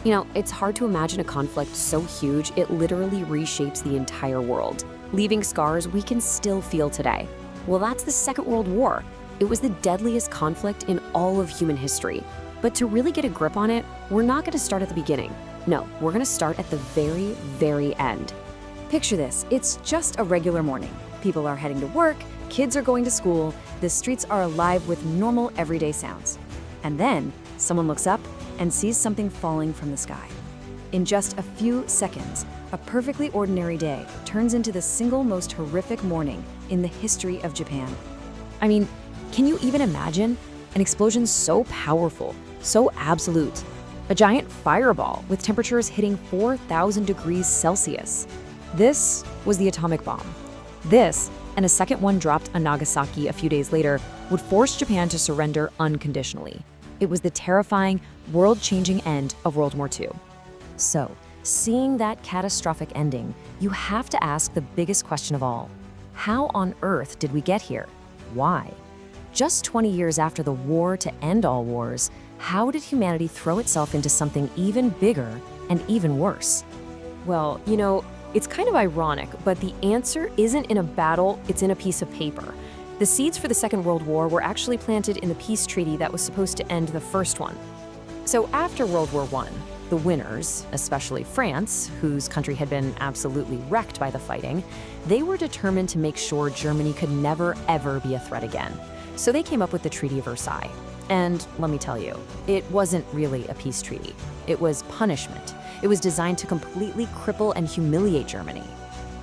It's hard to imagine a conflict so huge it literally reshapes the entire world, leaving scars we can still feel today. Well, that's the Second World War. It was the deadliest conflict in all of human history. But to really get a grip on it, we're not going to start at the beginning. No, we're going to start at the very, very end. Picture this, it's just a regular morning. People are heading to work, kids are going to school, the streets are alive with normal everyday sounds. And then someone looks up and sees something falling from the sky. In just a few seconds, a perfectly ordinary day turns into the single most horrific morning in the history of Japan. Can you even imagine an explosion so powerful, so absolute? A giant fireball with temperatures hitting 4,000 degrees Celsius. This was the atomic bomb. This, and a second one dropped on Nagasaki a few days later, would force Japan to surrender unconditionally. It was the terrifying, world-changing end of World War II. So, seeing that catastrophic ending, you have to ask the biggest question of all. How on earth did we get here? Why? Just 20 years after the war to end all wars, how did humanity throw itself into something even bigger and even worse? Well, it's kind of ironic, but the answer isn't in a battle, it's in a piece of paper. The seeds for the Second World War were actually planted in the peace treaty that was supposed to end the first one. So after World War I, the winners, especially France, whose country had been absolutely wrecked by the fighting, they were determined to make sure Germany could never, ever be a threat again. So they came up with the Treaty of Versailles. And let me tell you, it wasn't really a peace treaty. It was punishment. It was designed to completely cripple and humiliate Germany.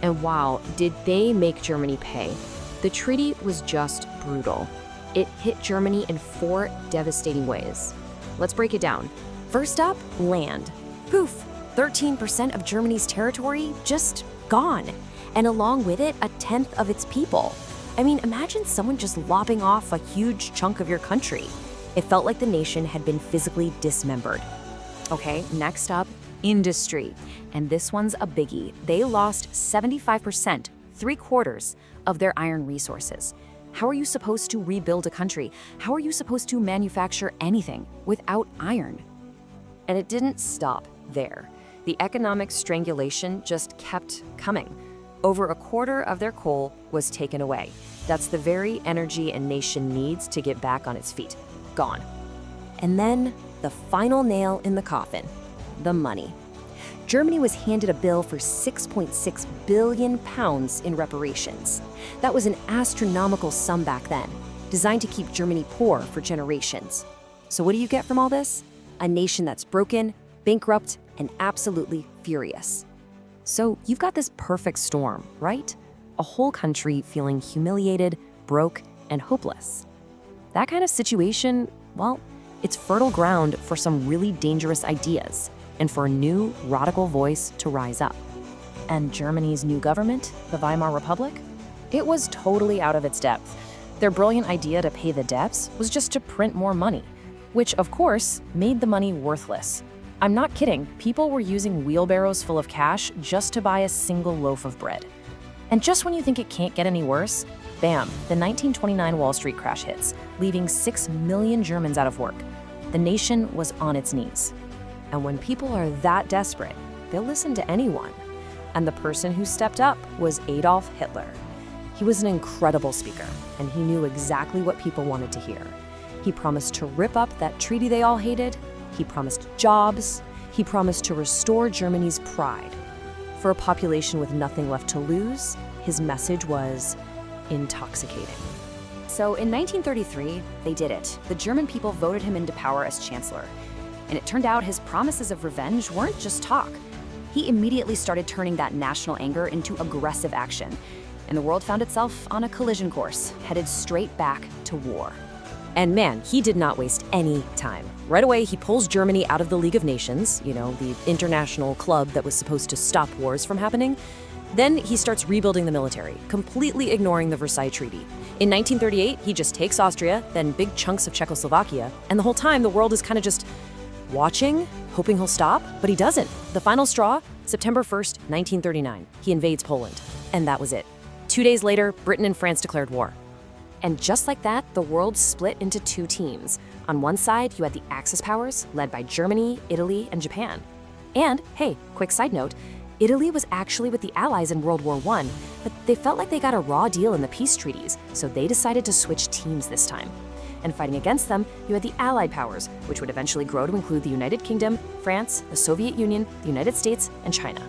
And wow, did they make Germany pay? The treaty was just brutal. It hit Germany in 4 devastating ways. Let's break it down. First up, land. Poof, 13% of Germany's territory just gone. And along with it, 1/10 of its people. Imagine someone just lopping off a huge chunk of your country. It felt like the nation had been physically dismembered. Okay, next up, industry. And this one's a biggie. They lost 75%, 3/4 of their iron resources. How are you supposed to rebuild a country? How are you supposed to manufacture anything without iron? And it didn't stop there. The economic strangulation just kept coming. Over 1/4 of their coal was taken away. That's the very energy a nation needs to get back on its feet. Gone. And then the final nail in the coffin, the money. Germany was handed a bill for 6.6 billion pounds in reparations. That was an astronomical sum back then, designed to keep Germany poor for generations. So what do you get from all this? A nation that's broken, bankrupt, and absolutely furious. So you've got this perfect storm, right? A whole country feeling humiliated, broke, and hopeless. That kind of situation, well, it's fertile ground for some really dangerous ideas and for a new, radical voice to rise up. And Germany's new government, the Weimar Republic, it was totally out of its depth. Their brilliant idea to pay the debts was just to print more money, which, of course, made the money worthless. I'm not kidding, people were using wheelbarrows full of cash just to buy a single loaf of bread. And just when you think it can't get any worse, bam, the 1929 Wall Street crash hits, leaving 6 million Germans out of work. The nation was on its knees. And when people are that desperate, they'll listen to anyone. And the person who stepped up was Adolf Hitler. He was an incredible speaker, and he knew exactly what people wanted to hear. He promised to rip up that treaty they all hated. He promised jobs. He promised to restore Germany's pride. For a population with nothing left to lose, his message was intoxicating. So in 1933, they did it. The German people voted him into power as chancellor. And it turned out his promises of revenge weren't just talk. He immediately started turning that national anger into aggressive action. And the world found itself on a collision course, headed straight back to war. And man, he did not waste any time. Right away, he pulls Germany out of the League of Nations, the international club that was supposed to stop wars from happening. Then he starts rebuilding the military, completely ignoring the Versailles Treaty. In 1938, he just takes Austria, then big chunks of Czechoslovakia, and the whole time the world is kind of just watching, hoping he'll stop, but he doesn't. The final straw, September 1st, 1939, he invades Poland, and that was it. 2 days later, Britain and France declared war. And just like that, the world split into 2 teams. On one side, you had the Axis powers, led by Germany, Italy, and Japan. And, hey, quick side note, Italy was actually with the Allies in World War I, but they felt like they got a raw deal in the peace treaties, so they decided to switch teams this time. And fighting against them, you had the Allied powers, which would eventually grow to include the United Kingdom, France, the Soviet Union, the United States, and China.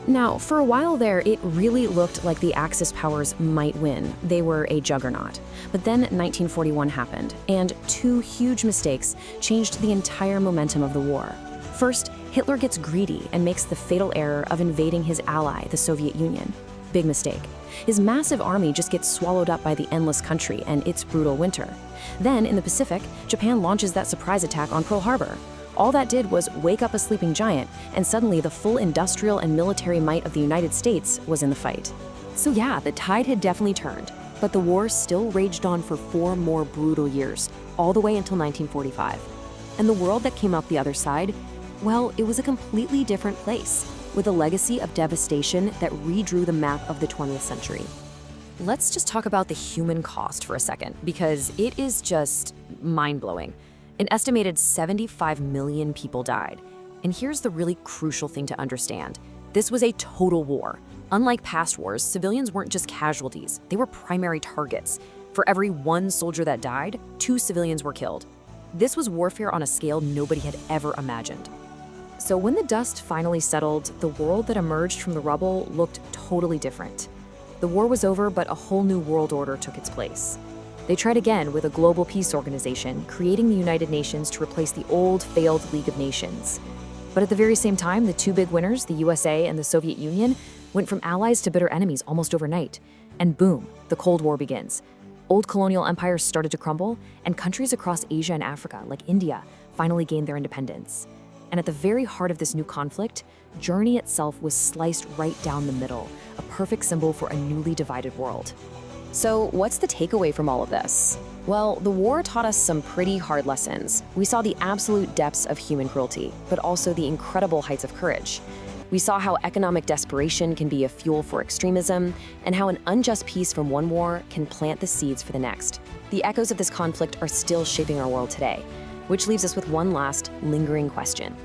Now, for a while there, it really looked like the Axis powers might win. They were a juggernaut. But then 1941 happened, and two huge mistakes changed the entire momentum of the war. First, Hitler gets greedy and makes the fatal error of invading his ally, the Soviet Union. Big mistake. His massive army just gets swallowed up by the endless country and its brutal winter. Then, in the Pacific, Japan launches that surprise attack on Pearl Harbor. All that did was wake up a sleeping giant, and suddenly the full industrial and military might of the United States was in the fight. So yeah, the tide had definitely turned, but the war still raged on for 4 more brutal years, all the way until 1945. And the world that came out the other side, well, it was a completely different place, with a legacy of devastation that redrew the map of the 20th century. Let's just talk about the human cost for a second, because it is just mind-blowing. An estimated 75 million people died. And here's the really crucial thing to understand. This was a total war. Unlike past wars, civilians weren't just casualties, they were primary targets. For every 1 soldier that died, 2 civilians were killed. This was warfare on a scale nobody had ever imagined. So when the dust finally settled, the world that emerged from the rubble looked totally different. The war was over, but a whole new world order took its place. They tried again with a global peace organization, creating the United Nations to replace the old, failed League of Nations. But at the very same time, the 2 big winners, the USA and the Soviet Union, went from allies to bitter enemies almost overnight. And boom, the Cold War begins. Old colonial empires started to crumble, and countries across Asia and Africa, like India, finally gained their independence. And at the very heart of this new conflict, Germany itself was sliced right down the middle, a perfect symbol for a newly divided world. So what's the takeaway from all of this? Well, the war taught us some pretty hard lessons. We saw the absolute depths of human cruelty, but also the incredible heights of courage. We saw how economic desperation can be a fuel for extremism, and how an unjust peace from one war can plant the seeds for the next. The echoes of this conflict are still shaping our world today, which leaves us with one last, lingering question.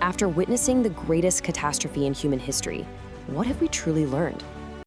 After witnessing the greatest catastrophe in human history, what have we truly learned?